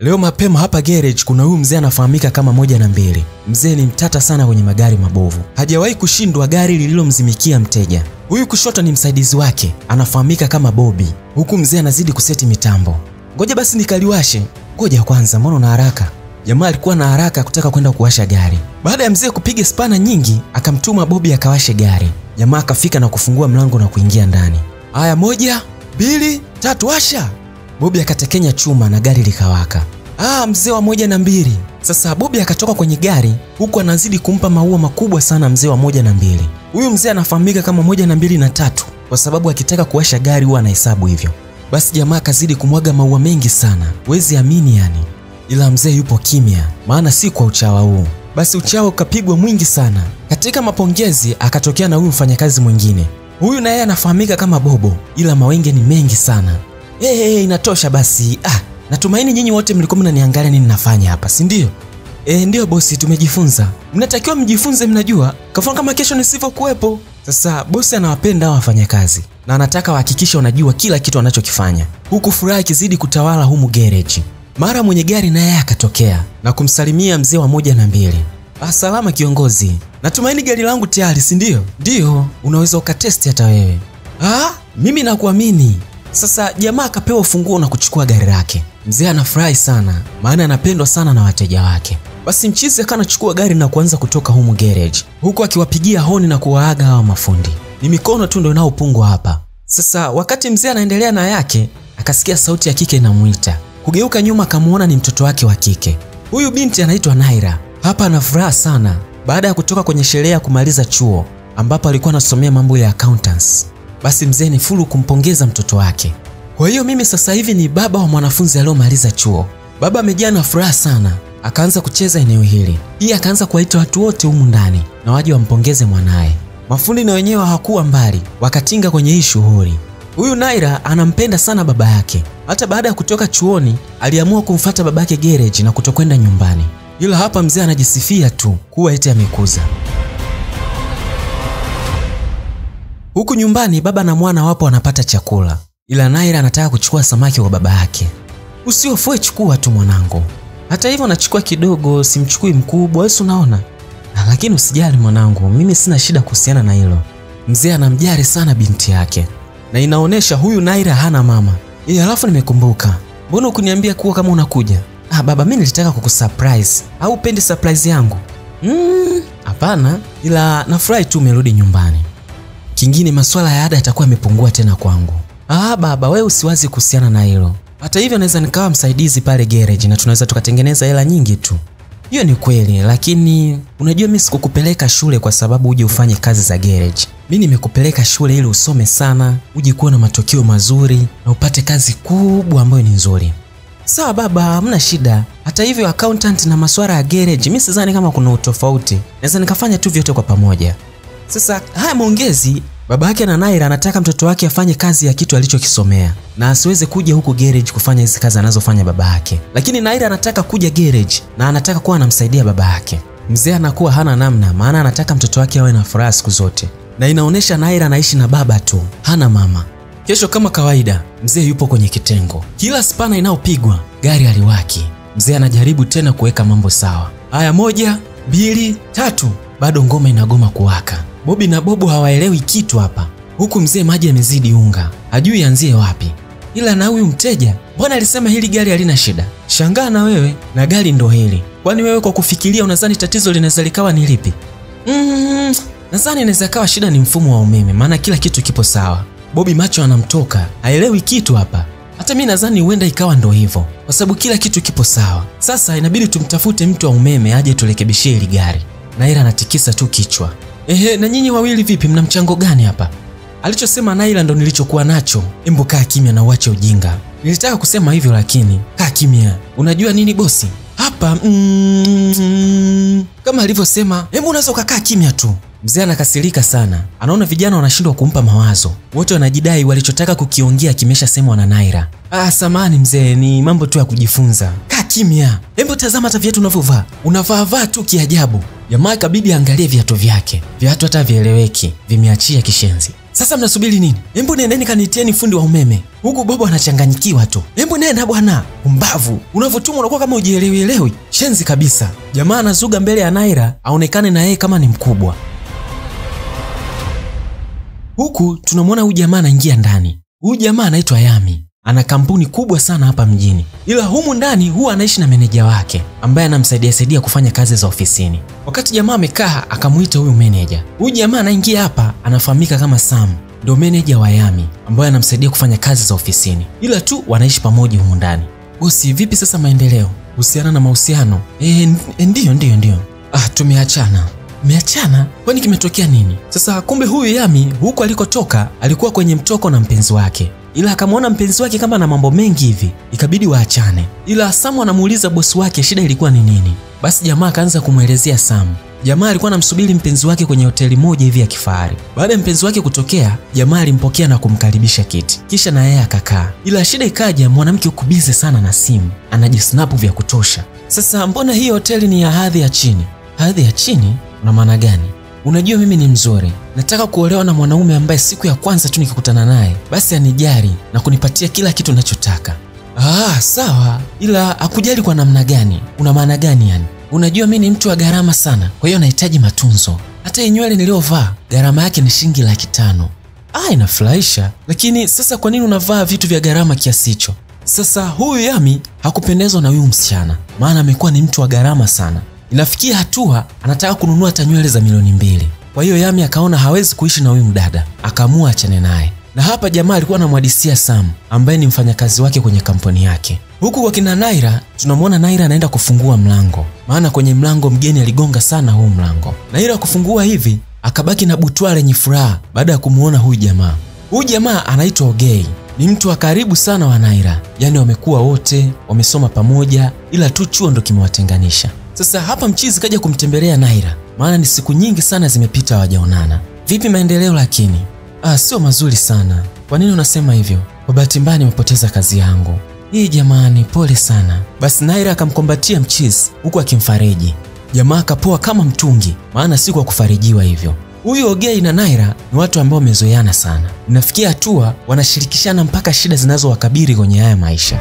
Leo mapema hapa garage kuna huyu mzee anafahamika kama 1 na 2. Mzee ni mtata sana kwenye magari mabovu. Hajawahi kushindwa gari lililomzimikia mteja. Huyu kushoto ni msaidizi wake, anafahamika kama Bobby. Huku mzee anazidi kuseti mitambo. Ngoja basi nikaliwashe. Ngoja kwanza, mbona una haraka? Jamaa alikuwa na haraka kutaka kwenda kuwasha gari. Baada ya mzee kupiga spana nyingi, akamtuma Bobby akawashe gari. Jamaa akafika na kufungua mlango na kuingia ndani. Haya, 1, 2, 3 washa. Bobby akatekenya chuma na gari likawaka. Mzee wa 1 na 2. Sasa Bobby akatoka kwenye gari huku anazidi kumpa maua makubwa sana mzee wa 1 na 2. Huyu mzee anafahamika kama 1 na 2 na 3 kwa sababu akitaka kuwasha gari huwa anahesabu hivyo. Basi jamaa akazidi kumwaga maua mengi sana. Wezi amini yani. Ila mzee yupo kimya, maana si kwa uchawa huu. Basi uchawa ukapigwa mwingi sana. Katika mapongezi akatokea na huyu mfanyakazi mwingine. Huyu na yeye anafahamika kama Bobo, ila mawenge ni mengi sana. Inatosha basi. Natumaini nyinyi wote mlikuwa mnaniangalia nini nafanya hapa, si ndio? Ndio bosi, tumejifunza. Mnatakiwa mjifunze, mnajua. Kafanya kama kesho nisivyokuepo. Sasa bosi anawapenda hao wafanyakazi na anataka wahakikishe wanajua kila kitu wanachokifanya. Huku furaha ikizidi kutawala humu garage. Mara mwenye gari naye akatokea na kumsalimia mzee wa 1 na 2. Salama kiongozi. Natumaini gari langu tayari, si ndio? Ndio, unaweza ukatesti hata wewe. Mimi nakuamini. Sasa jamaa akapewa ufunguo na kuchukua gari lake. Mzee anafurahi sana, maana anapendwa sana na wateja wake. Basi mchizi akanachukua gari na kuanza kutoka humu garage, huku akiwapigia honi na kuwaaga hawa mafundi. Ni mikono tu ndio inaopungwa hapa. Sasa wakati mzee anaendelea na yake, akasikia sauti ya kike inamuita. Kugeuka nyuma akamuona ni mtoto wake wa kike. Huyu binti anaitwa Naira. Hapa ana furaha sana baada ya kutoka kwenye sherehe ya kumaliza chuo ambapo alikuwa anasomea mambo ya accountants. Basi mzee ni fulu kumpongeza mtoto wake. Kwa hiyo mimi sasa hivi ni baba wa mwanafunzi aliyomaliza chuo. Baba amejaa na furaha sana. Akaanza kucheza eneo hili. Pia akaanza kuwaita watu wote humu ndani na waje wampongeze mwanae. Mafundi na wenyewe hawakuwa mbali, wakatinga kwenye hii shughuli. Huyu Naira anampenda sana baba yake. Hata baada ya kutoka chuoni, aliamua kumfuata babake garage na kutokwenda nyumbani. Ila hapa mzee anajisifia tu kuwa eti amekuza. Huku nyumbani baba na mwana wapo wanapata chakula. Ila Naira anataka kuchukua samaki wa baba yake. Usiofue, chukua tu mwanangu. Hata hivyo nachukua kidogo, simchukui mkubwa, wewe unaona. Lakini usijali mwanangu, mimi sina shida kuhusiana na hilo. Mzee anamjali sana binti yake. Na inaonesha huyu Naira hana mama. Alafu nimekumbuka. Mbona ukuniambia kuwa kama unakuja? Baba, mimi nilitaka kukusurprise. Au upendi surprise yangu? Hapana, ila nafurahi tu umerudi nyumbani. Kingine masuala ya ada yatakuwa yamepungua tena kwangu. Baba, wewe usiwazi kuhusiana na hilo. Hata hivyo naweza nikawa msaidizi pale garage na tunaweza tukatengeneza hela nyingi tu. Hiyo ni kweli, lakini unajua mimi sikukupeleka shule kwa sababu uje ufanye kazi za garage. Mimi nimekupeleka shule ili usome sana, uje kuwa na matokeo mazuri na upate kazi kubwa ambayo ni nzuri. Sawa baba, hamna shida. Hata hivyo accountant na masuala ya garage mimi sidhani kama kuna utofauti. Naweza nikafanya tu vyote kwa pamoja. Sasa haya maongezi, baba yake na Naira anataka mtoto wake afanye kazi ya kitu alichokisomea na asiweze kuja huku garage kufanya hizo kazi anazofanya baba yake. Lakini Naira anataka kuja garage na anataka kuwa anamsaidia baba yake. Mzee anakuwa hana namna, maana anataka mtoto wake awe na furaha siku zote. Na inaonesha Naira anaishi na baba tu, hana mama. Kesho kama kawaida, mzee yupo kwenye kitengo. Kila spana inaopigwa, gari haliwaki. Mzee anajaribu tena kuweka mambo sawa. Haya, 1, 2, 3, bado ngoma inagoma kuwaka. Bobby na Bobo hawaelewi kitu hapa. Huku mzee maji yamezidi unga, hajui anzie wapi. Ila na huyu mteja, mbona alisema hili gari halina shida? Shangaa na wewe, na gari ndo hili. Kwani wewe kwa kufikiria unadhani tatizo linaweza likawa ni lipi? Nadhani inaweza kawa shida ni mfumo wa umeme, maana kila kitu kipo sawa. Bobby macho anamtoka, haelewi kitu hapa. Hata mimi nadhani huenda ikawa ndo hivyo, kwa sababu kila kitu kipo sawa. Sasa inabidi tumtafute mtu wa umeme aje turekebishie hili gari. Naira anatikisa tu kichwa. Na nyinyi wawili vipi, mna mchango gani hapa? Alichosema Naira ndo nilichokuwa nacho. Embo kaa kimya na uache ujinga. Nilitaka kusema hivyo lakini kaa kimya. Unajua nini bosi? Hapa kama alivyosema, hebu unaweza ukakaa kimya tu. Mzee anakasirika sana. Anaona vijana wanashindwa kumpa mawazo. Wote wanajidai walichotaka kukiongea kimeshasemwa na Naira. Samahani mzee, ni mambo tu ya kujifunza. Kaa kimya. Hebu tazama hata viatu unavyovaa. Unavaa tu kiajabu. Jamaa kabidi angalie viatu vyake. Viatu hata vieleweki, vimeachia kishenzi. Sasa mnasubiri nini? Hebu nendeni kanitieni fundi wa umeme. Huku Bobo anachanganyikiwa tu. Hebu nenda bwana. Umbavu. Unavyotumwa unakuwa kama ujielewi. Shenzi kabisa. Jamaa anazuga mbele ya Naira aonekane na yeye kama ni mkubwa. Huku tunamwona huyu jamaa anaingia ndani. Huyu jamaa anaitwa Yami. Ana kampuni kubwa sana hapa mjini. Ila humu ndani huwa anaishi na meneja wake ambaye anamsaidia kufanya kazi za ofisini. Wakati jamaa amekaa akamuita huyu meneja. Huyu jamaa anaingia hapa anafahamika kama Sam. Ndio meneja wa Yami ambaye anamsaidia kufanya kazi za ofisini. Ila tu wanaishi pamoja humu ndani. Bosi, vipi sasa maendeleo? Husiana na mahusiano? Ndio. Tumeachana. Meachana? Kwani kimetokea nini? Sasa kumbe huyu Yami huko alikotoka alikuwa kwenye mtoko na mpenzi wake. Ila akamwona mpenzi wake kama na mambo mengi hivi, ikabidi waachane. Ila Sam anamuuliza bosi wake shida ilikuwa ni nini. Basi jamaa akaanza kumuelezea Sam. Jamaa alikuwa anamsubiri mpenzi wake kwenye hoteli moja hivi ya kifahari. Baada ya mpenzi wake kutokea, jamaa alimpokea na kumkaribisha kiti. Kisha na yeye akakaa. Ila shida ikaja, mwanamke yuko busy sana na simu, anajisnapu vya kutosha. Sasa mbona hii hoteli ni ya hadhi ya chini? Hadhi ya chini? Una maana gani? Unajua mimi ni mzuri. Nataka kuolewa na mwanaume ambaye siku ya kwanza tu nikikutana naye basi anijali na kunipatia kila kitu ninachotaka. Sawa. Ila akujali kwa namna gani? Una maana gani yani? Unajua mimi ni mtu wa gharama sana. Kwa hiyo nahitaji matunzo. Hata nywele niliyovaa gharama yake ni shilingi 500,000. Inafurahisha. Lakini sasa kwa nini unavaa vitu vya gharama kiasi hicho? Sasa huyu Yami hakupendezwa na huyu msichana, maana amekuwa ni mtu wa gharama sana. Inafikia hatua anataka kununua hata nywele za milioni 2. Kwa hiyo Yami akaona hawezi kuishi na huyu mdada, akaamua achane naye. Na hapa jamaa alikuwa anamhadisia Sam ambaye ni mfanyakazi wake kwenye kampuni yake. Huku kwa kina Naira, tunamwona Naira anaenda kufungua mlango. Maana kwenye mlango mgeni aligonga sana huu mlango. Naira kufungua hivi, akabaki na butwaa lenye furaha baada ya kumuona huyu jamaa. Huyu jamaa anaitwa Ogei. Ni mtu wa karibu sana wa Naira. Yaani wamekuwa wote, wamesoma pamoja, ila tu chuo ndo kimewatenganisha. Sasa hapa mchizi kaja kumtembelea Naira. Maana ni siku nyingi sana zimepita hawajaonana. Vipi maendeleo lakini? Sio mazuri sana. Kwa nini unasema hivyo? Kwa bahati mbaya nimepoteza kazi yangu. Hii jamani, pole sana. Basi Naira akamkombatia mchizi huku akimfariji. Jamaa akapoa kama mtungi, maana si kwa kufarijiwa hivyo. Huyu Ogei na Naira ni watu ambao wamezoeana sana. Inafikia hatua wanashirikishana mpaka shida zinazowakabili kwenye haya maisha.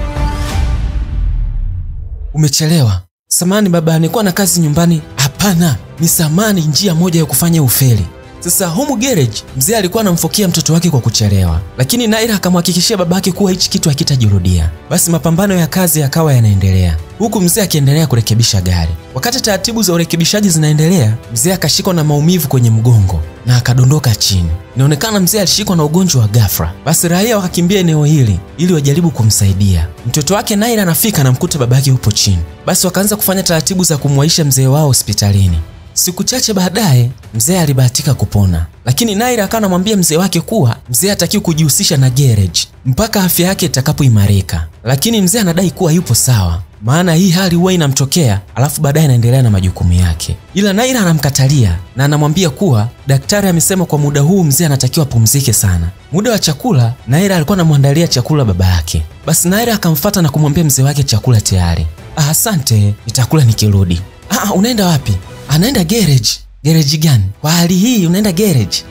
Umechelewa. Samani baba, nilikuwa na kazi nyumbani. Hapana, ni samani njia moja ya kufanya ufeli. Sasa humu garage mzee alikuwa anamfokia mtoto wake kwa kuchelewa, lakini Naira akamhakikishia babake kuwa hichi kitu hakitajirudia. Basi mapambano ya kazi yakawa yanaendelea, huku mzee akiendelea kurekebisha gari. Wakati taratibu za urekebishaji zinaendelea, mzee akashikwa na maumivu kwenye mgongo na akadondoka chini. Inaonekana mzee alishikwa na ugonjwa wa ghafla. Basi raia wakakimbia eneo hili ili wajaribu kumsaidia. Mtoto wake Naira anafika na mkuta babake upo chini. Basi wakaanza kufanya taratibu za kumwaisha mzee wao hospitalini. Siku chache baadaye mzee alibahatika kupona, lakini Naira akawa anamwambia mzee wake kuwa mzee hatakiwi kujihusisha na garage mpaka afya yake itakapoimarika. Lakini mzee anadai kuwa yupo sawa, maana hii hali huwa inamtokea alafu baadaye anaendelea na majukumu yake. Ila Naira anamkatalia na anamwambia kuwa daktari amesema kwa muda huu mzee anatakiwa pumzike sana. Muda wa chakula, Naira alikuwa anamwandalia chakula baba yake. Basi Naira akamfuata na kumwambia mzee wake chakula tayari. Asante, nitakula nikirudi. Unaenda wapi? Anaenda garage. Garage gani? Kwa hali hii unaenda garage?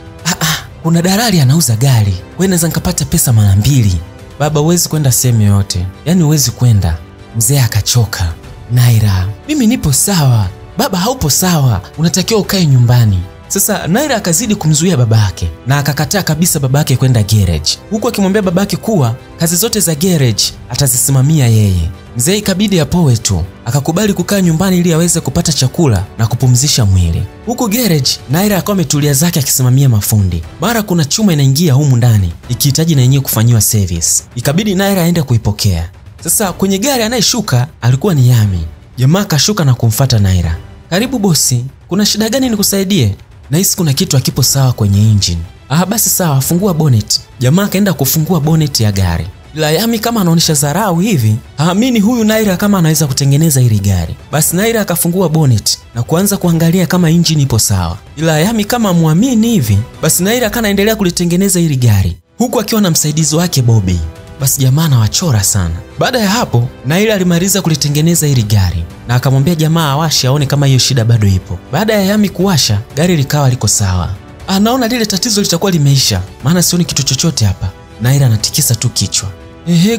Kuna dalali anauza gari. Wewe naweza nikapata pesa mara 2. Baba, huwezi kwenda sehemu yote. Yaani huwezi kwenda. Mzee akachoka. Naira, mimi nipo sawa. Baba, haupo sawa. Unatakiwa ukae nyumbani. Sasa Naira akazidi kumzuia babake na akakataa kabisa babake kwenda garage. Huku akimwambia babake kuwa kazi zote za garage atazisimamia yeye. Mzee ikabidi apoe tu, akakubali kukaa nyumbani ili aweze kupata chakula na kupumzisha mwili. Huko garage Naira akawa ametulia zake akisimamia mafundi. Mara kuna chuma inaingia humu ndani ikihitaji na yenyewe kufanyiwa service. Ikabidi Naira aende kuipokea. Sasa kwenye gari anayeshuka alikuwa ni Yami. Jamaa kashuka na kumfuata Naira. Karibu bosi, kuna shida gani nikusaidie? Nahisi kuna kitu hakipo sawa kwenye engine. Basi sawa, fungua bonnet. Jamaa kaenda kufungua bonnet ya gari. Ila Yami kama anaonyesha dharau hivi, haamini huyu Naira kama anaweza kutengeneza hili gari. Basi Naira akafungua bonnet na kuanza kuangalia kama engine ipo sawa. Ila Yami kama muamini hivi, basi Naira kanaendelea kulitengeneza hili gari huku akiwa na msaidizi wake Bobby. Basi jamaa anawachora sana. Baada ya hapo, Naira alimaliza kulitengeneza hili gari na akamwambia jamaa awashe aone kama hiyo shida bado ipo. Baada ya Yami kuwasha, gari likawa liko sawa. Naona lile tatizo litakuwa limeisha, maana sioni kitu chochote hapa. Naira anatikisa tu kichwa.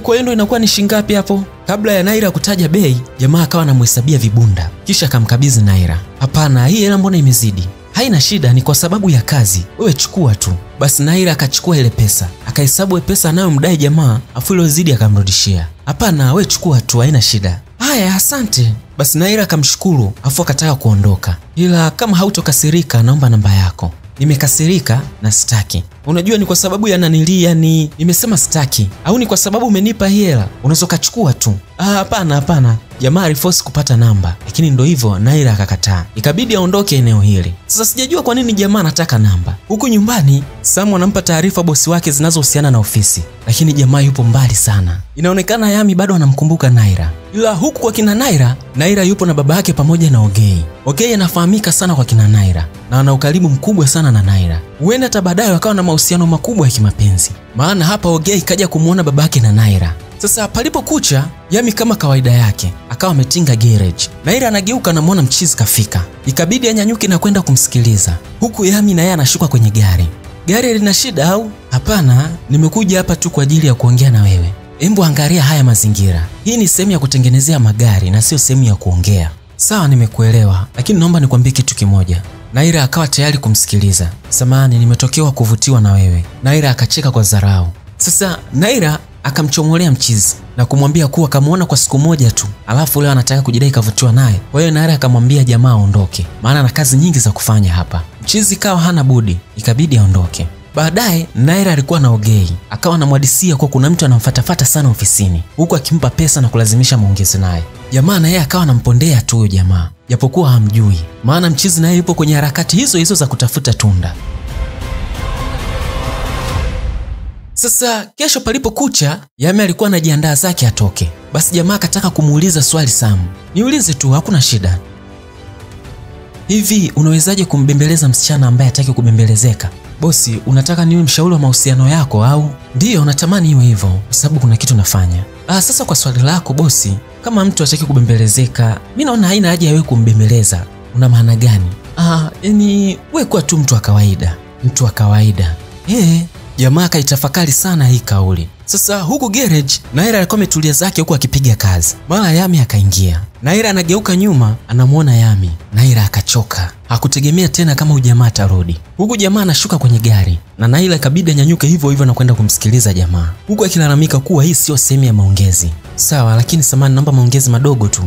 Kwa hiyo ndo inakuwa ni shingapi hapo? Kabla ya Naira kutaja bei, jamaa akawa anamhesabia vibunda, kisha akamkabidhi Naira. Hapana, hii hela mbona imezidi? Haina shida, ni kwa sababu ya kazi. Wewe chukua tu. Basi Naira akachukua ile pesa, akahesabu pesa anayomdai jamaa, afu ile zidi akamrudishia. Hapana, wewe chukua tu, haina shida. Haya, asante. Basi Naira akamshukuru, afu akataka kuondoka. Ila kama hautokasirika, naomba namba yako. Nimekasirika na sitaki. Unajua ni kwa sababu ya nanilia, ni nimesema sitaki. Au ni kwa sababu umenipa hela? Unaweza kuchukua tu. Hapana. Jamaa aliforce kupata namba, lakini ndo hivyo Naira akakataa. Ikabidi aondoke eneo hili. Sasa sijajua kwa nini jamaa anataka namba. Huku nyumbani, Sam anampa taarifa bosi wake zinazohusiana na ofisi, lakini jamaa yupo mbali sana. Inaonekana Yami bado anamkumbuka Naira. Ila huku kwa kina Naira yupo na baba yake pamoja na Ogei. Ogei anafahamika sana kwa kina Naira na ana ukaribu mkubwa sana na Naira. Huenda hata baadaye wakawa na mahusiano makubwa ya kimapenzi. Maana hapa Ogei kaja kumuona babake na Naira. Sasa palipokucha, Yami kama kawaida yake akawa ametinga garage. Naira anageuka na muona mchizi kafika. Ikabidi anyanyuke na kwenda kumsikiliza. Huku Yami na yeye anashuka kwenye gari. Gari lina shida au? Hapana, nimekuja hapa tu kwa ajili ya kuongea na wewe. Embo angalia haya mazingira. Hii ni sehemu ya kutengenezea magari na sio sehemu ya kuongea. Sawa, nimekuelewa, lakini naomba nikwambie kitu kimoja. Naira akawa tayari kumsikiliza. Samahani, nimetokewa kuvutiwa na wewe. Naira akacheka kwa dharau. Sasa Naira akamchomolea mchizi na kumwambia kuwa kamuona kwa siku moja tu, alafu leo anataka kujidai kavutiwa naye. Kwa hiyo Naira akamwambia jamaa aondoke, maana ana kazi nyingi za kufanya hapa. Mchizi kawa hana budi, ikabidi aondoke. Baadaye Naira alikuwa na Ogei, akawa anamhadisia kwa kuna mtu anamfuatafuata sana ofisini, huku akimpa pesa na kulazimisha muongeze naye. Jamaa na yeye akawa anampondea tu huyo jamaa, japokuwa hamjui, maana mchizi naye yupo kwenye harakati hizo za kutafuta tunda. Sasa kesho palipokucha, Yami alikuwa anajiandaa zake atoke. Basi jamaa akataka kumuuliza swali Sam. Niulize tu, hakuna shida. Hivi unawezaje kumbembeleza msichana ambaye hataki kubembelezeka? Bosi, unataka niwe mshauri wa mahusiano yako au? Ndiyo, natamani iwe hivyo, kwa sababu kuna kitu nafanya. Sasa kwa swali lako bosi, kama mtu hataki kubembelezeka, mimi naona haina haja ya wewe kumbembeleza. Una maana gani? Yani wewe kuwa tu mtu wa kawaida. Mtu wa kawaida. Jamaa kaitafakari sana hii kauli. Sasa huku garage, Naira alikuwa ametulia zake huku akipiga kazi. Mara Yami akaingia. Naira anageuka nyuma, anamuona Yami. Naira akachoka. Hakutegemea tena kama ujamaa atarudi. Huku jamaa anashuka kwenye gari na Naira ikabidi anyanyuke hivyo na kwenda kumsikiliza jamaa. Huku akilalamika kuwa hii sio sehemu ya maongezi. Sawa, lakini samahani, naomba maongezi madogo tu.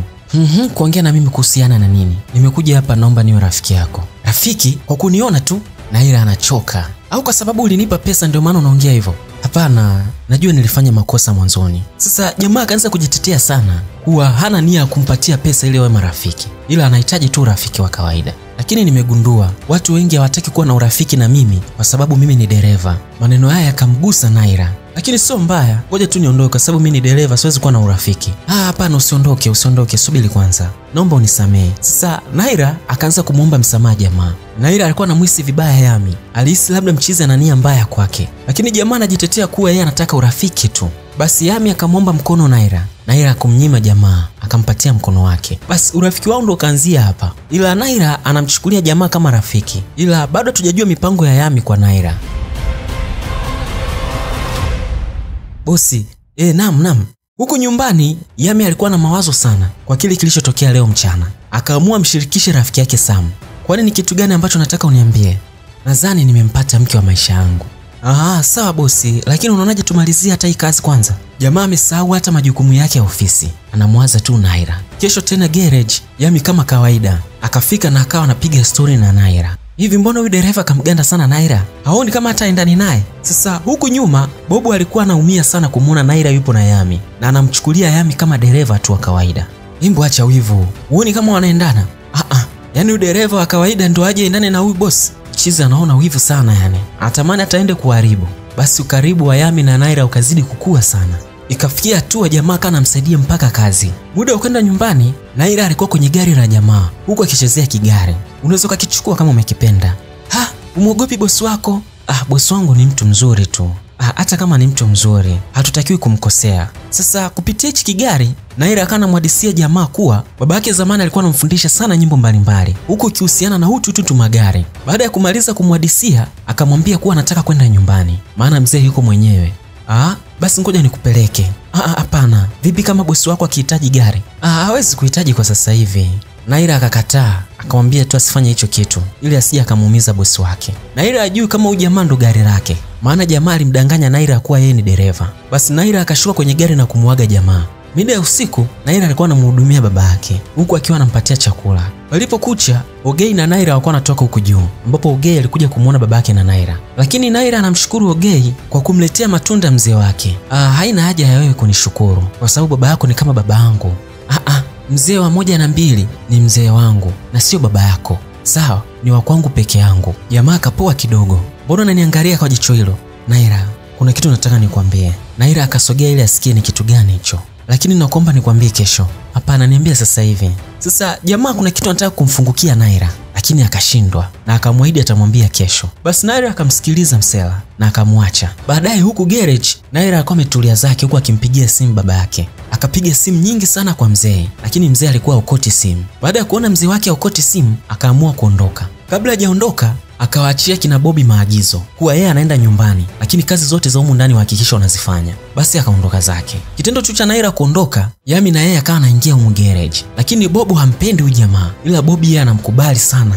Kuongea na mimi kuhusiana na nini? Nimekuja hapa naomba niwe rafiki yako. Rafiki? Kwa kuniona tu? Naira anachoka. Au kwa sababu ulinipa pesa ndio maana unaongea hivyo? Hapana, najua nilifanya makosa mwanzoni. Sasa jamaa akaanza kujitetea sana kuwa hana nia ya kumpatia pesa ili wawe marafiki, ila anahitaji tu urafiki wa kawaida. Lakini nimegundua watu wengi hawataki kuwa na urafiki na mimi kwa sababu mimi ni dereva. Maneno haya yakamgusa Naira. Lakini sio mbaya, ngoja tu niondoke kwa sababu mimi ni dereva, siwezi kuwa na urafiki. Hapana, usiondoke, subiri kwanza. Naomba unisamehe. Sasa Naira akaanza kumuomba msamaha jamaa. Naira alikuwa anamhisi vibaya Yami. Alihisi labda mchizi ana nia mbaya kwake. Lakini jamaa anajitetea kuwa yeye anataka urafiki tu. Basi Yami akamwomba mkono Naira. Naira akumnyima jamaa, akampatia mkono wake. Basi urafiki wao ndo kaanzia hapa. Ila Naira anamchukulia jamaa kama rafiki. Ila bado tujajua mipango ya Yami kwa Naira. Bosi, naam. Huku nyumbani, Yami alikuwa na mawazo sana kwa kile kilichotokea leo mchana. Akaamua mshirikishe rafiki yake Sam. Kwani ni kitu gani ambacho nataka uniambie? Nadhani nimempata mke wa maisha yangu. Sawa bosi, lakini unaonaje tumalizie hata hii kazi kwanza? Jamaa amesahau hata majukumu yake ya ofisi. Anamwaza tu Naira. Kesho tena garage, Yami kama kawaida akafika na akawa anapiga story na Naira. Hivi mbona huyu dereva kamganda sana Naira? Haoni kama hata endani naye? Sasa huku nyuma, Bobo alikuwa anaumia sana kumuona Naira yupo na Yami na anamchukulia Yami kama dereva tu wa kawaida. Himbo acha wivu. Uone kama wanaendana? Yaani huyu dereva wa kawaida ndo aje endane na huyu boss? Chizi anaona wivu sana yani. Atamani ataende kuharibu. Basi ukaribu wa Yami na Naira ukazidi kukua sana. Ikafikia hatua jamaa kana msaidia mpaka kazi. Muda ukaenda nyumbani, Naira alikuwa kwenye gari la jamaa, huko akichezea kigari. Unaweza ukakichukua kama umekipenda. Umuogopi bosi wako? Bosi wangu ni mtu mzuri tu. hata kama ni mtu mzuri, hatutakiwi kumkosea. Sasa kupitia hichi kigari, Naira akana mwadisia jamaa kuwa baba yake zamani alikuwa anamfundisha sana nyimbo mbalimbali, huku ikihusiana na hutu magari. Baada ya kumaliza kumwadisia, akamwambia kuwa anataka kwenda nyumbani, maana mzee yuko mwenyewe. Basi ngoja nikupeleke. Hapana, vipi kama bosi wako akihitaji gari? Hawezi kuhitaji kwa sasa hivi. Naira akakataa, akamwambia tu asifanye hicho kitu ili asije akamuumiza bosi wake. Naira ajui kama huyu jamaa ndo gari lake, maana jamaa alimdanganya Naira kuwa yeye ni dereva. Basi Naira akashuka kwenye gari na kumuaga jamaa. Mida ya usiku, Naira alikuwa anamhudumia baba yake huku akiwa anampatia chakula. Walipokucha, Ogei na Naira walikuwa wanatoka huko juu, ambapo Ogei alikuja kumuona baba yake na Naira. Lakini Naira anamshukuru Ogei kwa kumletea matunda mzee wake. Haina haja ya wewe kunishukuru kwa sababu baba yako ni kama baba yangu. Mzee wa 1 na 2 ni mzee wangu na sio baba yako. Sawa, ni wa kwangu peke yangu. Jamaa akapoa kidogo. Mbona unaniangalia kwa jicho hilo? Naira, kuna kitu nataka nikwambie. Naira akasogea ili asikie ni kitu gani hicho. Lakini nakuomba nikwambie kesho. Hapana, niambie sasa hivi. Sasa jamaa kuna kitu anataka kumfungukia Naira, lakini akashindwa na akamwahidi atamwambia kesho. Basi Naira akamsikiliza msela na akamwacha. Baadaye huku garage, Naira alikuwa ametulia zake huku akimpigia simu baba yake. Akapiga simu nyingi sana kwa mzee, lakini mzee alikuwa ukoti simu. Baada ya kuona mzee wake ukoti simu, akaamua kuondoka. Kabla hajaondoka, akawaachia kina Bobby maagizo kuwa yeye anaenda nyumbani, lakini kazi zote za humu ndani wahakikisha wanazifanya. Basi akaondoka zake. Kitendo tu cha Naira kuondoka, Yami na yeye akawa anaingia humu garage. Lakini Bobo hampendi huyu jamaa, ila Bobby yeye anamkubali sana.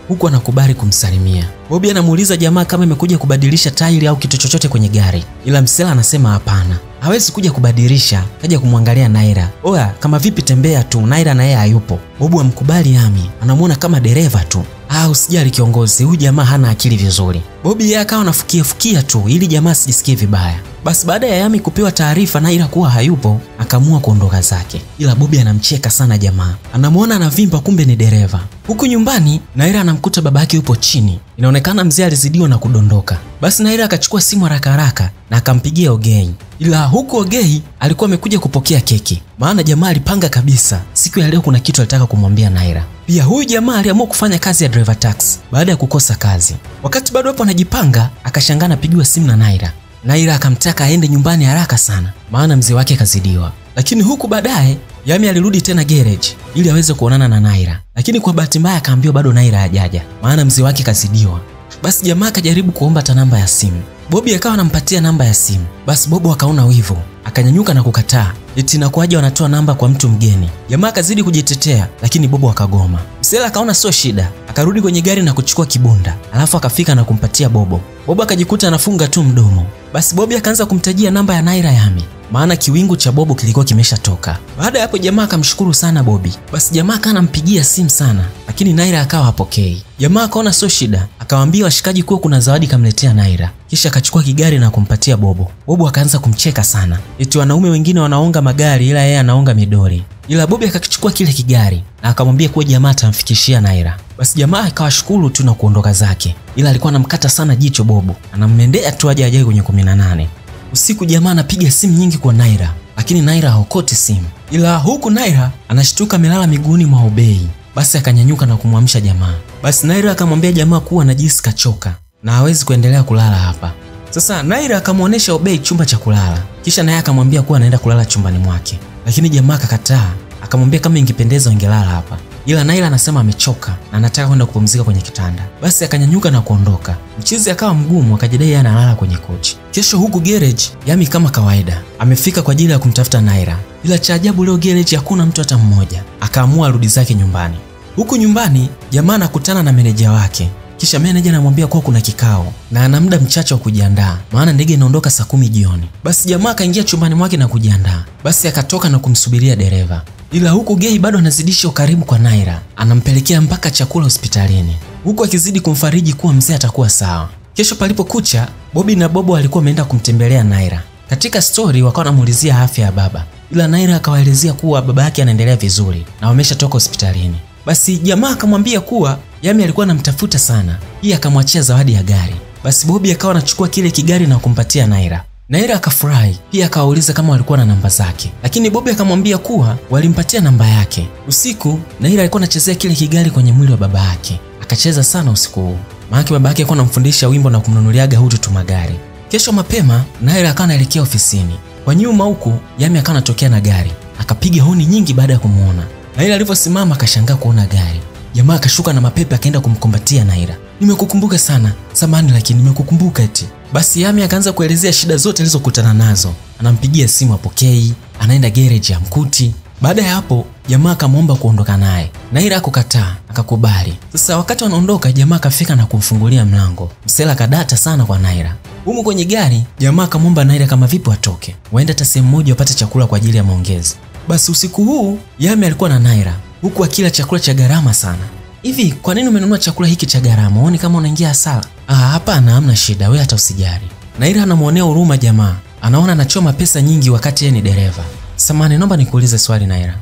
Huku anakubali kumsalimia. Bobby anamuuliza jamaa kama imekuja kubadilisha tairi au kitu chochote kwenye gari. Ila msela anasema hapana, hawezi kuja kubadilisha, kaja kumwangalia Naira. Oya, kama vipi tembea tu, Naira na yeye hayupo. Bobby amkubali Yami, anamuona kama dereva tu. Usijali kiongozi, huyu jamaa hana akili vizuri. Bobby yeye akawa anafukia tu ili jamaa asijisikie vibaya. Basi baada ya Yami kupewa taarifa Naira kuwa hayupo, akaamua kuondoka zake. Ila Bobby anamcheka sana jamaa. Anamuona anavimba kumbe ni dereva. Huku nyumbani, Naira anamkuta baba yake yupo chini. Inaonekana mzee alizidiwa na kudondoka. Basi Naira akachukua simu haraka na akampigia Ogei. Ila huku Ogei alikuwa amekuja kupokea keki, maana jamaa alipanga kabisa siku ya leo kuna kitu alitaka kumwambia Naira. Pia huyu jamaa aliamua kufanya kazi ya driver taxi baada ya kukosa kazi. Wakati bado hapo anajipanga, akashangaa anapigiwa simu na Naira. Naira akamtaka aende nyumbani haraka sana, maana mzee wake kazidiwa. Lakini huku baadaye Yami alirudi tena garage ili aweze kuonana na Naira. Lakini kwa bahati mbaya akaambiwa bado Naira hajaja, maana mzee wake kazidiwa. Basi jamaa akajaribu kuomba namba ya simu. Bobby akawa anampatia namba ya simu. Basi Bobo akaona wivu, akanyanyuka na kukataa. Eti inakuaje wanatoa namba kwa mtu mgeni? Jamaa akazidi kujitetea, lakini Bobo akagoma. Msela akaona sio shida, akarudi kwenye gari na kuchukua kibunda, alafu akafika na kumpatia Bobo. Bobo akajikuta anafunga tu mdomo. Basi Bobby akaanza kumtajia namba ya Naira Yami, maana kiwingu cha Bobo kilikuwa kimeshatoka. Baada ya hapo jamaa akamshukuru sana Bobby. Basi jamaa akaanza kumpigia simu sana, lakini Naira akawa hapokei. Jamaa akaona sio shida, akawaambia washikaji kuwa kuna zawadi kamletea Naira. Kisha akachukua kigari na kumpatia Bobo. Bobo akaanza kumcheka sana. Eti wanaume wengine wanaonga magari ila yeye anaonga midori. Ila Bobby akakichukua kile kigari na akamwambia kuwa jamaa atamfikishia Naira. Basi jamaa akawashukuru tu na kuondoka zake. Ila alikuwa anamkata sana jicho Bobo. Anammendea tu aje ajaye kwenye 18. Usiku jamaa anapiga simu nyingi kwa Naira, lakini Naira haokoti simu. Ila huku Naira anashtuka amelala miguuni mwa Ogei. Basi akanyanyuka na kumwamsha jamaa. Basi Naira akamwambia jamaa kuwa anajisi kachoka na hawezi kuendelea kulala hapa. Sasa Naira akamuonesha Ogei chumba cha kulala. Kisha naye akamwambia kuwa anaenda kulala chumbani mwake. Lakini jamaa akakataa, akamwambia kama ingependeza wangelala hapa. Ila Naira anasema amechoka na anataka kwenda kupumzika kwenye kitanda. Basi akanyanyuka na kuondoka. Mchizi akawa mgumu, akajidai yeye analala kwenye kochi. Kesho huku garage, Yami kama kawaida amefika kwa ajili ya kumtafuta Naira. Ila cha ajabu leo garage hakuna mtu hata mmoja. Akaamua arudi zake nyumbani. Huku nyumbani, jamaa anakutana na meneja wake. Kisha meneja anamwambia kuwa kuna kikao na ana muda mchache wa kujiandaa, maana ndege inaondoka saa 10 jioni. Basi jamaa akaingia chumbani mwake na kujiandaa. Basi akatoka na kumsubiria dereva. Ila huku Gei bado anazidisha ukarimu kwa Naira, anampelekea mpaka chakula hospitalini, huku akizidi kumfariji kuwa mzee atakuwa sawa. Kesho palipokucha, Bobby na Bobo walikuwa wameenda kumtembelea Naira. Katika story wakawa wanamuulizia afya ya baba. Ila Naira akawaelezea kuwa baba yake anaendelea vizuri na wameshatoka hospitalini. Basi jamaa akamwambia kuwa Yami alikuwa anamtafuta sana, hii akamwachia zawadi ya gari. Basi Bobby akawa anachukua kile kigari na kumpatia Naira. Naira akafurahi, pia akawauliza kama walikuwa na namba zake. Lakini Bobby akamwambia kuwa walimpatia namba yake. Usiku, Naira alikuwa anachezea kile kigari kwenye mwili wa baba yake. Akacheza sana usiku huu. Maana baba yake alikuwa anamfundisha wimbo na kumnunuliaga hutu tu magari. Kesho mapema Naira akawa anaelekea ofisini. Kwa nyuma huku Yami akawa anatokea na gari. Akapiga honi nyingi baada ya kumuona. Naira aliposimama akashangaa kuona gari. Jamaa akashuka na mapepe akaenda kumkumbatia Naira. Nimekukumbuka sana. Samahani lakini nimekukumbuka eti. Basi Yami akaanza kuelezea shida zote alizokutana nazo. Anampigia simu apokei, anaenda garage ya mkuti. Baada ya hapo jamaa akamwomba kuondoka naye. Naira akakataa, akakubali. Sasa wakati wanaondoka jamaa akafika na kumfungulia mlango. Msela kadata sana kwa Naira. Humu kwenye gari jamaa akamwomba Naira kama vipi watoke, waenda hata sehemu moja wapate chakula kwa ajili ya maongezi. Basi usiku huu Yami alikuwa na Naira huku akila chakula cha gharama sana. Hivi kwa nini umenunua chakula hiki cha gharama? Uone kama unaingia hasara. Hapana, hamna shida, wewe hata usijali. Naira anamuonea huruma jamaa. Anaona anachoma pesa nyingi wakati yeye ni dereva. Samahani, naomba nikuulize swali Naira.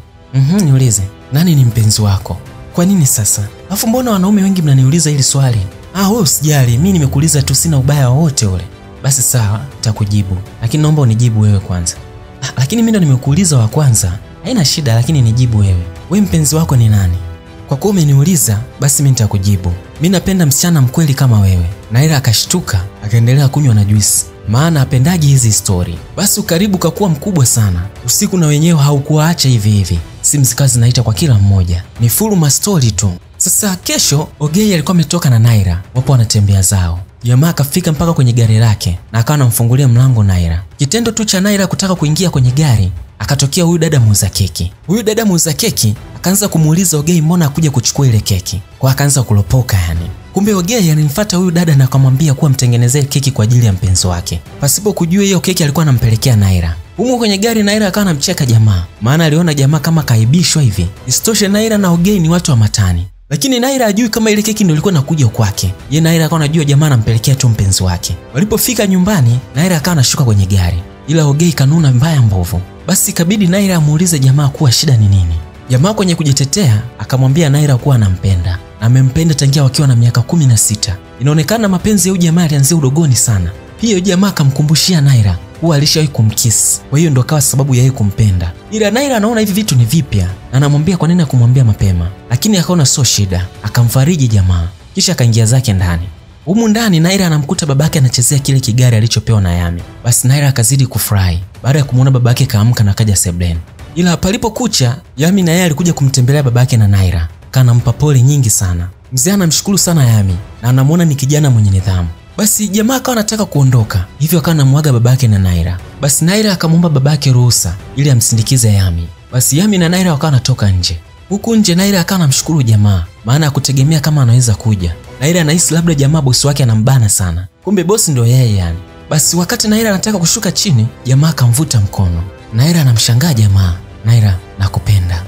Niulize. Nani ni mpenzi wako? Kwa nini sasa? Alafu mbona wanaume wengi mnaniuliza hili swali? Wewe usijali, mimi nimekuuliza tu, sina ubaya wowote ule. Basi sawa, nitakujibu. Lakini naomba unijibu wewe kwanza. Lakini mimi ndo nimekuuliza wa kwanza. Haina shida, lakini nijibu wewe. Wewe mpenzi wako ni nani? Kwa kuwa umeniuliza, basi mimi nitakujibu. Mimi napenda msichana mkweli kama wewe. Naira akashtuka, akaendelea kunywa na juisi. Maana apendaji hizi story. Basi ukaribu kakuwa mkubwa sana. Usiku na wenyewe haukuacha hivi hivi. Simu zikawa zinaita kwa kila mmoja. Ni full ma story tu. Sasa kesho Ogei alikuwa ametoka na Naira. Wapo wanatembea zao. Jamaa akafika mpaka kwenye gari lake na akawa anamfungulia mlango Naira. Kitendo tu cha Naira kutaka kuingia kwenye gari, akatokea huyu dada muuza keki. Huyu dada muuza keki akaanza kumuuliza Ogei mbona akuja kuchukua ile keki. Kwa akaanza kulopoka yani. Kumbe Ogei alimfuata huyu dada na akamwambia kuwa mtengenezee keki kwa ajili ya mpenzi wake. Pasipo kujua hiyo keki alikuwa anampelekea Naira. Humo kwenye gari Naira akawa anamcheka jamaa. Maana aliona jamaa kama kaibishwa hivi. Isitoshe Naira na Ogei ni watu wa matani. Lakini Naira hajui kama ile keki ndio ilikuwa inakuja kwake. Yeye Naira akawa anajua jamaa anampelekea tu mpenzi wake. Walipofika nyumbani, Naira akawa anashuka kwenye gari. Ila Ogei kanuna mbaya mbovu. Basi ikabidi Naira amuulize jamaa kuwa shida ni nini. Jamaa kwenye kujitetea akamwambia Naira kuwa anampenda. Na amempenda tangia wakiwa na miaka 16. Inaonekana mapenzi ya huyu jamaa yalianzia udogoni sana. Pia jamaa akamkumbushia Naira kuwa alishawahi kumkiss. Kwa hiyo ndo akawa sababu ya yeye kumpenda. Ila Naira anaona hivi vitu ni vipya. Na anamwambia kwa nini akumwambia mapema. Lakini akaona sio shida. Akamfariji jamaa. Kisha akaingia zake ndani. Humu ndani Naira anamkuta babake anachezea kile kigari alichopewa na Yami. Basi Naira akazidi kufurahi. Baada ya kumuona babake kaamka na kaja sebleni. Ila palipokucha Yami na yeye alikuja kumtembelea babake na Naira. Kanampa pole nyingi sana. Mzee anamshukuru sana Yami na anamuona ni kijana mwenye nidhamu. Basi jamaa akawa anataka kuondoka. Hivyo akawa anamwaga babake na Naira. Basi Naira akamwomba babake ruhusa ili amsindikize Yami. Basi Yami na Naira wakawa wanatoka nje. Huku nje Naira akawa anamshukuru jamaa, maana hakutegemea kama anaweza kuja. Naira anahisi labda jamaa bosi wake anambana sana. Kumbe bosi ndio yeye yani. Basi wakati Naira anataka kushuka chini, jamaa akamvuta mkono. Naira anamshangaa jamaa. Naira, nakupenda.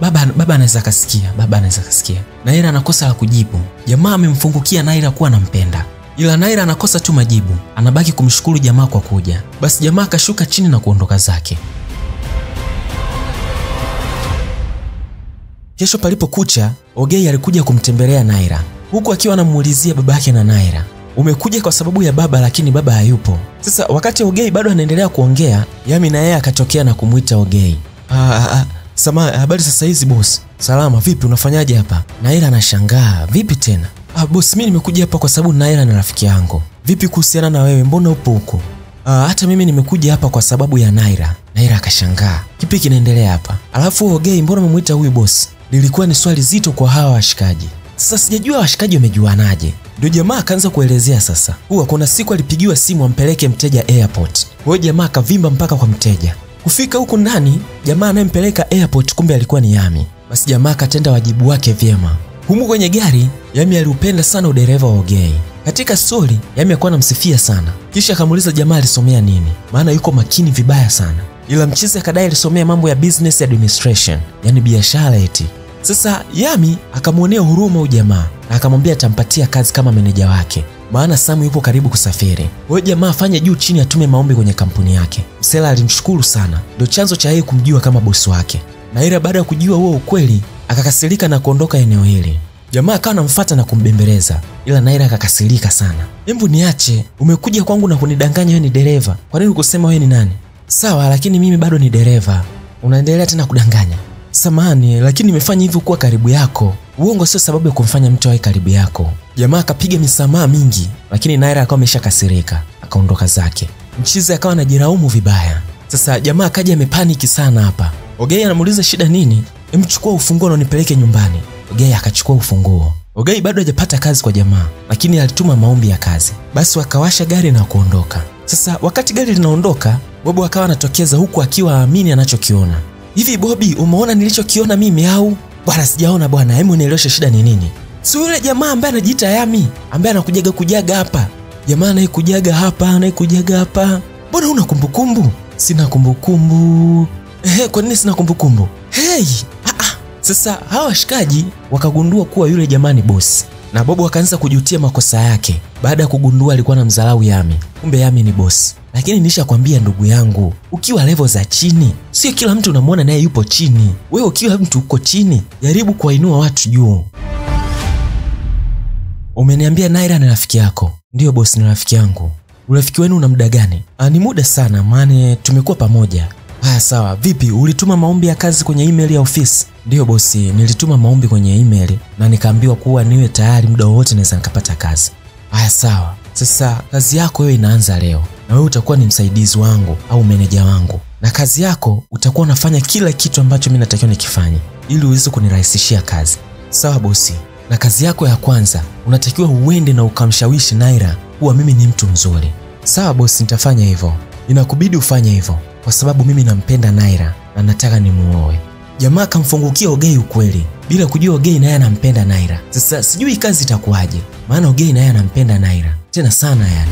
Baba anaweza kasikia, baba anaweza kasikia. Naira anakosa la kujibu. Jamaa amemfungukia Naira kuwa anampenda. Ila Naira anakosa tu majibu. Anabaki kumshukuru jamaa kwa kuja. Basi jamaa akashuka chini na kuondoka zake. Kesho palipokucha, Ogei alikuja kumtembelea Naira. Huku akiwa anamuulizia babake na Naira. Umekuja kwa sababu ya baba lakini baba hayupo. Sasa wakati Ogei bado anaendelea kuongea, Yami na yeye akatokea na kumuita Ogei. Samahani, habari sasa hizi boss? Salama, vipi unafanyaje hapa? Naira anashangaa, vipi tena? Boss, mimi nimekuja hapa kwa sababu Naira ni rafiki yangu. Vipi kuhusiana na wewe, mbona upo huko? Hata mimi nimekuja hapa kwa sababu ya Naira. Naira akashangaa, kipi kinaendelea hapa? Alafu Ogei, mbona umemuita huyu boss? Lilikuwa ni swali zito kwa hawa washikaji. Sasa sijajua washikaji wamejuanaje. Ndio jamaa akaanza kuelezea sasa. Kuna siku alipigiwa simu ampeleke mteja airport. Huyo jamaa akavimba mpaka kwa mteja. Kufika huku ndani, jamaa anayempeleka airport kumbe alikuwa ni Yami. Basi jamaa akatenda wajibu wake vyema. Humu kwenye gari, Yami aliupenda sana udereva wa Ogei. Katika story, Yami alikuwa anamsifia sana. Kisha akamuuliza jamaa alisomea nini, maana yuko makini vibaya sana. Ila mchizi akadai alisomea mambo ya business administration, yani biashara eti. Sasa Yami akamuonea huruma huyu jamaa na akamwambia atampatia kazi kama meneja wake, maana Samu yupo karibu kusafiri. Huyo jamaa afanye juu chini atume maombi kwenye kampuni yake. Msela alimshukuru sana, ndio chanzo cha yeye kumjua kama bosi wake. Naira baada ya kujua huo ukweli, akakasirika na kuondoka eneo hili. Jamaa akawa anamfuata na kumbembeleza, ila Naira akakasirika sana. Hebu niache, umekuja kwangu na kunidanganya wewe ni dereva. Kwa nini ukusema wewe ni nani? Sawa, lakini mimi bado ni dereva. Unaendelea tena kudanganya. Samahani, lakini nimefanya hivyo kuwa karibu yako. Uongo sio sababu ya kumfanya mtu awe karibu yako. Jamaa akapiga misamaha mingi, lakini Naira akawa ameshakasirika, akaondoka zake. Mchizi akawa anajiraumu vibaya. Sasa jamaa akaja amepaniki sana hapa. Ogei anamuuliza shida nini? Chukua ufunguo na nipeleke nyumbani. Ogei akachukua ufunguo. Ogei bado hajapata kazi kwa jamaa, lakini alituma maombi ya kazi. Basi wakawasha gari na kuondoka. Sasa wakati gari linaondoka, Bobi akawa anatokeza huku akiwa haamini anachokiona. Hivi Bobi, umeona nilichokiona mimi au? Bwana sijaona bwana, hebu nieleweshe shida ni nini? Si yule jamaa ambaye anajiita Yami, ambaye anakujaga hapa. Jamaa anaikujaga hapa. Mbona una kumbukumbu? Sina kumbukumbu. Kwa nini sina kumbukumbu? Sasa hawa washikaji wakagundua kuwa yule jamaa ni bosi. Na Bobo akaanza kujutia makosa yake baada ya kugundua alikuwa na mdharau Yami. Kumbe Yami ni bosi. Lakini nishakwambia ndugu yangu, ukiwa level za chini, sio kila mtu unamwona naye yupo chini. Wewe ukiwa mtu uko chini, jaribu kuwainua watu juu. Umeniambia Naira ni rafiki yako? Ndio bosi, ni rafiki yangu. Urafiki wenu una muda gani? Ni muda sana, maana tumekuwa pamoja. Haya sawa, vipi ulituma maombi ya kazi kwenye email ya ofisi? Ndio bosi, nilituma maombi kwenye email na nikaambiwa kuwa niwe tayari muda wote naweza nikapata kazi. Haya sawa. Sasa kazi yako wewe inaanza leo. Na wewe utakuwa ni msaidizi wangu au meneja wangu. Na kazi yako utakuwa unafanya kila kitu ambacho mimi natakiwa nikifanye ili uweze kunirahisishia kazi. Sawa bosi. Na kazi yako ya kwanza unatakiwa uende na ukamshawishi Naira kuwa mimi ni mtu mzuri. Sawa bosi, nitafanya hivyo. Inakubidi ufanye hivyo kwa sababu mimi nampenda Naira na nataka nimuoe. Jamaa akamfungukia Ogei ukweli bila kujua Ogei naye anampenda Naira. Sasa sijui kazi itakuwaje, maana Ogei naye anampenda Naira tena sana yani.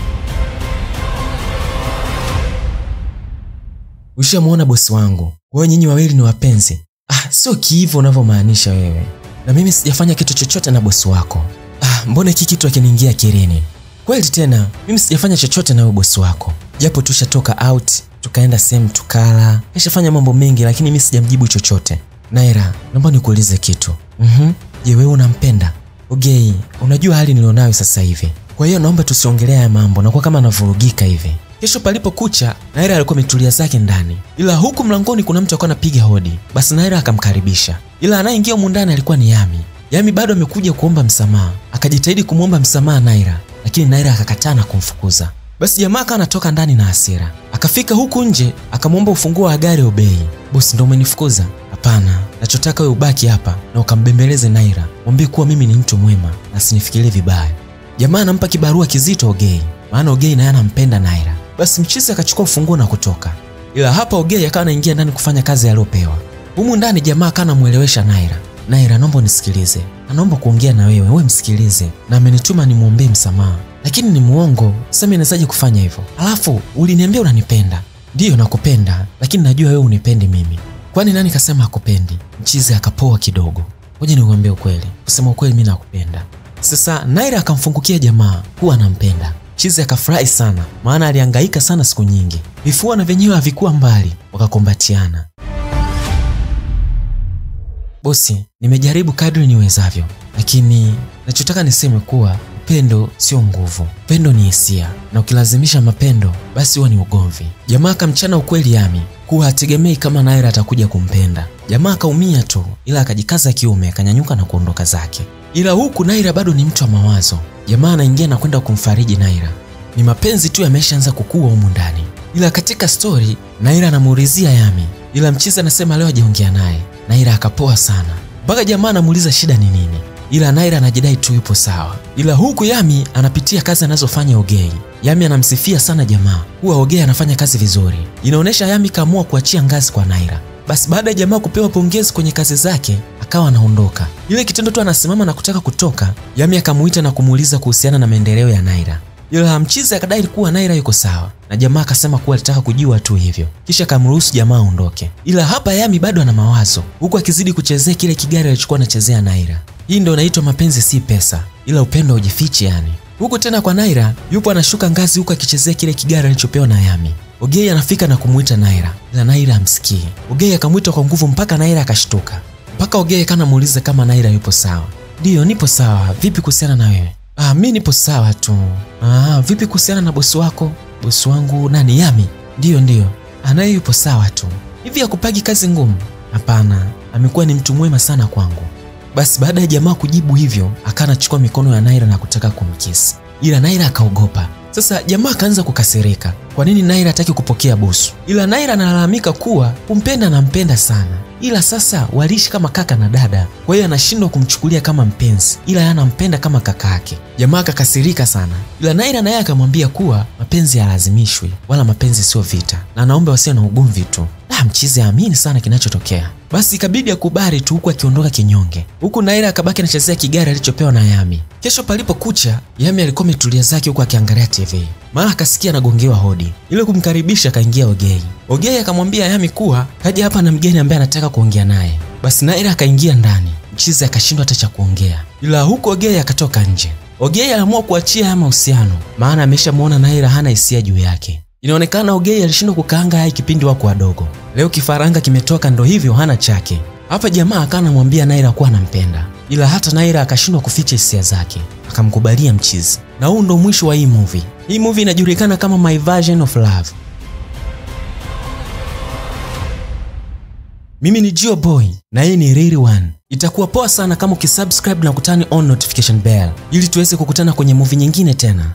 Ushamuona bosi wangu, wewe nyinyi wawili ni wapenzi? Sio hivyo unavyomaanisha wewe. Na mimi sijafanya kitu chochote na bosi wako. Mbona hiki kitu hakiniingia akilini? Kweli tena, mimi sijafanya chochote na wewe bosi wako. Japo tushatoka out, tukaenda sehemu tukala, nishafanya mambo mengi lakini mimi sijamjibu chochote. Naira, naomba nikuulize kitu. Je, wewe unampenda Ogei? Unajua hali nilionayo sasa hivi. Kwa hiyo naomba tusiongelee haya mambo na kwa kama anavurugika hivi. Kesho palipokucha, Naira alikuwa ametulia zake ndani. Ila huku mlangoni kuna mtu alikuwa anapiga hodi. Basi Naira akamkaribisha. Ila anayeingia huko ndani alikuwa ni Yami. Yami bado amekuja kuomba msamaha. Akajitahidi kumuomba msamaha Naira, lakini Naira akakataa na kumfukuza. Basi jamaa anatoka ndani na hasira. Akafika huku nje, akamuomba ufunguo wa gari Obei. Bosi, ndio umenifukuza? Hapana, nachotaka wewe ubaki hapa na ukambembeleze Naira. Mwambie kuwa mimi ni mtu mwema na sinifikirie vibaya. Jamaa anampa kibarua kizito Ogei, maana Ogei naye anampenda Naira. Basi mchizi akachukua ufunguo na kutoka. Ila hapa Ogei akawa anaingia ndani kufanya kazi aliyopewa. Humu ndani jamaa kana muelewesha Naira. Naira, naomba unisikilize. Anaomba kuongea na wewe, wewe msikilize. Na amenituma nimuombe msamaha. Lakini ni muongo. Sasa mimi nawezaje kufanya hivyo? Alafu uliniambia unanipenda. Ndio nakupenda, lakini najua wewe unipendi mimi. Kwani nani kasema hakupendi? Mchizi akapoa kidogo. Ngoja nikwambie ukweli. Kusema ukweli mimi nakupenda. Sasa Naira akamfungukia jamaa kuwa anampenda. Mchizi akafurahi sana, maana alihangaika sana siku nyingi. Vifua na venyewe havikuwa mbali, wakakumbatiana. Bosi, nimejaribu kadri niwezavyo, lakini nachotaka niseme kuwa upendo sio nguvu. Upendo ni hisia, na ukilazimisha mapendo basi huwa ni ugomvi. Jamaa akamchana ukweli Yami kuwa hategemei kama Naira atakuja kumpenda. Jamaa akaumia tu, ila akajikaza kiume, akanyanyuka na kuondoka zake. Ila huku Naira bado ni mtu wa mawazo. Jamaa anaingia na kwenda kumfariji Naira. Ni mapenzi tu yameshaanza kukua humu ndani. Ila katika story Naira anamuulizia Yami, ila mchizi anasema leo hajaongea naye. Naira akapoa sana. Mpaka jamaa anamuuliza shida ni nini. Ila Naira anajidai tu yupo sawa. Ila huku Yami anapitia kazi anazofanya Ogei. Yami anamsifia sana jamaa kuwa Ogei anafanya kazi vizuri. Inaonesha Yami kaamua kuachia ngazi kwa Naira. Basi baada ya jamaa kupewa pongezi kwenye kazi zake, akawa anaondoka. Ile kitendo tu anasimama na kutaka kutoka, Yami akamuita na kumuuliza kuhusiana na maendeleo ya Naira. Ila mchizi akadai kuwa Naira yuko sawa, na jamaa akasema kuwa alitaka kujua tu hivyo. Kisha akamruhusu jamaa aondoke. Ila hapa Yami bado ana mawazo, huku akizidi kuchezea kile kigari alichokuwa anachezea Naira. Hii ndio inaitwa mapenzi si pesa, ila upendo hujifichi yani. Huku tena kwa Naira, yupo anashuka ngazi huku akichezea kile kigari alichopewa na Yami. Ogei anafika na kumuita Naira, ila Naira hamsikii. Ogei akamuita kwa nguvu mpaka Naira akashtuka. Mpaka Ogei kana muuliza kama Naira yupo sawa. Ndio, nipo sawa. Vipi kuhusiana na wewe? Mimi nipo sawa tu. Vipi kuhusiana na bosi wako? Bosi wangu nani, Yami? Ndio. Anaye yupo sawa tu. Hivi hakupagi kazi ngumu? Hapana, amekuwa ni mtu mwema sana kwangu. Basi baada ya jamaa kujibu hivyo, akanachukua mikono ya Naira na kutaka kumkisi. Ila Naira akaogopa. Sasa jamaa akaanza kukasirika. Kwa nini Naira hataki kupokea busu? Ila Naira analalamika kuwa kumpenda anampenda sana. Ila sasa waliishi kama kaka na dada. Kwa hiyo anashindwa kumchukulia kama mpenzi, ila yeye anampenda kama kaka yake. Jamaa akakasirika sana. Ila Naira naye akamwambia kuwa mapenzi hayalazimishwi, wala mapenzi sio vita. Na anaomba wasiwe na ugomvi tu. Mchizi aamini sana kinachotokea. Basi ikabidi akubali tu huku akiondoka kinyonge. Huku Naira akabaki anachezea kigari alichopewa na Yami. Kesho palipokucha, Yami alikuwa ametulia zake huku akiangalia TV. Mara akasikia anagongewa hodi. Ile kumkaribisha akaingia Ogei. Ogei akamwambia Yami kuwa kaja hapa na mgeni ambaye anataka kuongea naye. Basi Naira akaingia ndani. Mchizi akashindwa hata cha kuongea. Ila huko Ogei akatoka nje. Ogei aliamua kuachia haya mahusiano, maana ameshamuona Naira hana hisia juu yake. Inaonekana Ogei alishindwa kukaanga hai kipindi wako wadogo. Leo kifaranga kimetoka ndo hivyo hana chake. Hapa jamaa akanamwambia Naira kuwa anampenda. Ila hata Naira akashindwa kuficha hisia zake. Akamkubalia mchizi. Na huu ndo mwisho wa hii movie. Hii movie inajulikana kama My Version of Love. Mimi ni Gio Boy na hii ni Real One. Itakuwa poa sana kama ukisubscribe na kutani on notification bell ili tuweze kukutana kwenye movie nyingine tena.